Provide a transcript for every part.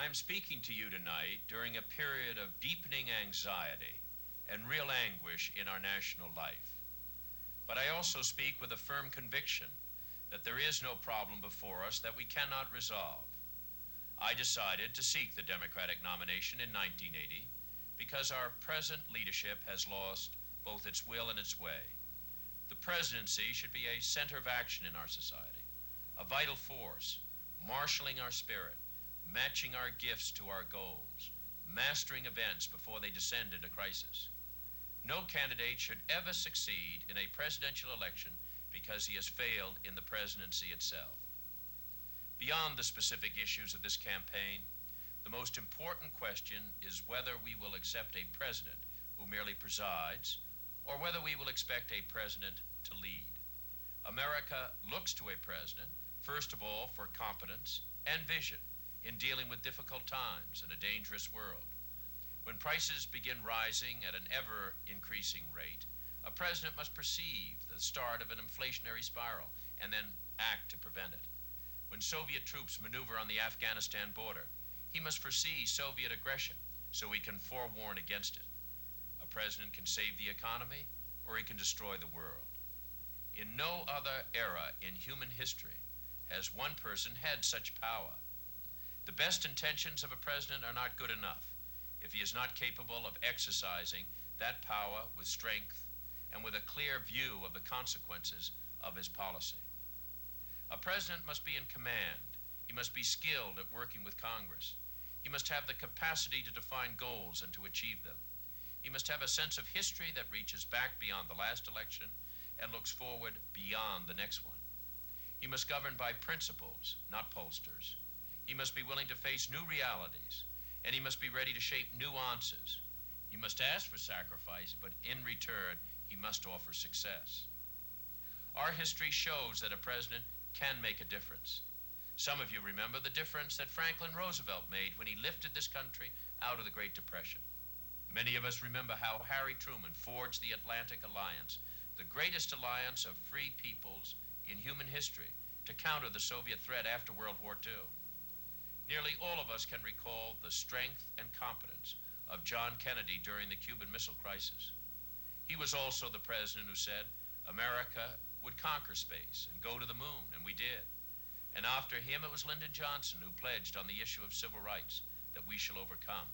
I'm speaking to you tonight during a period of deepening anxiety and real anguish in our national life. But I also speak with a firm conviction that there is no problem before us that we cannot resolve. I decided to seek the Democratic nomination in 1980 because our present leadership has lost both its will and its way. The presidency should be a center of action in our society, a vital force, marshaling our spirit, matching our gifts to our goals, mastering events before they descend into crisis. No candidate should ever succeed in a presidential election because he has failed in the presidency itself. Beyond the specific issues of this campaign, the most important question is whether we will accept a president who merely presides, or whether we will expect a president to lead. America looks to a president, first of all, for competence and vision in dealing with difficult times in a dangerous world. When prices begin rising at an ever-increasing rate, a president must perceive the start of an inflationary spiral and then act to prevent it. When Soviet troops maneuver on the Afghanistan border, he must foresee Soviet aggression so he can forewarn against it. A president can save the economy or he can destroy the world. In no other era in human history has one person had such power. The best intentions of a president are not good enough if he is not capable of exercising that power with strength and with a clear view of the consequences of his policy. A president must be in command. He must be skilled at working with Congress. He must have the capacity to define goals and to achieve them. He must have a sense of history that reaches back beyond the last election and looks forward beyond the next one. He must govern by principles, not pollsters. He must be willing to face new realities, and he must be ready to shape nuances. He must ask for sacrifice, but in return, he must offer success. Our history shows that a president can make a difference. Some of you remember the difference that Franklin Roosevelt made when he lifted this country out of the Great Depression. Many of us remember how Harry Truman forged the Atlantic Alliance, the greatest alliance of free peoples in human history, to counter the Soviet threat after World War II. Nearly all of us can recall the strength and competence of John Kennedy during the Cuban Missile Crisis. He was also the president who said America would conquer space and go to the moon, and we did. And after him, it was Lyndon Johnson who pledged on the issue of civil rights that we shall overcome,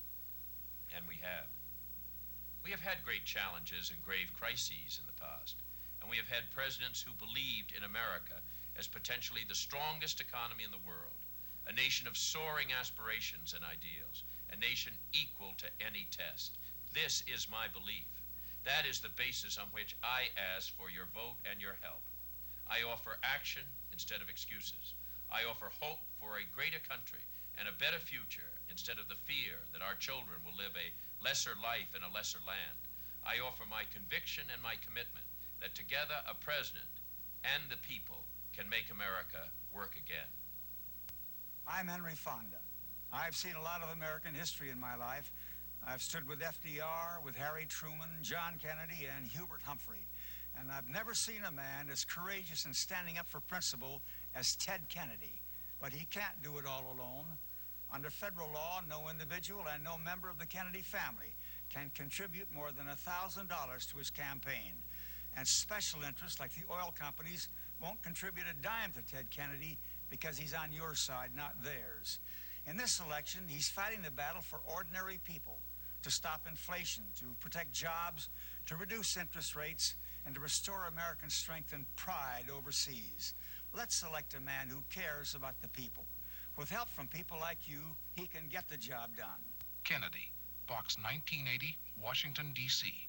and we have. We have had great challenges and grave crises in the past, and we have had presidents who believed in America as potentially the strongest economy in the world, a nation of soaring aspirations and ideals, a nation equal to any test. This is my belief. That is the basis on which I ask for your vote and your help. I offer action instead of excuses. I offer hope for a greater country and a better future instead of the fear that our children will live a lesser life in a lesser land. I offer my conviction and my commitment that together a president and the people can make America work again. I'm Henry Fonda. I've seen a lot of American history in my life. I've stood with FDR, with Harry Truman, John Kennedy, and Hubert Humphrey. And I've never seen a man as courageous in standing up for principle as Ted Kennedy. But he can't do it all alone. Under federal law, no individual and no member of the Kennedy family can contribute more than $1,000 to his campaign. And special interests like the oil companies won't contribute a dime to Ted Kennedy because he's on your side, not theirs. In this election, he's fighting the battle for ordinary people, to stop inflation, to protect jobs, to reduce interest rates, and to restore American strength and pride overseas. Let's elect a man who cares about the people. With help from people like you, he can get the job done. Kennedy, Box 1980, Washington, D.C.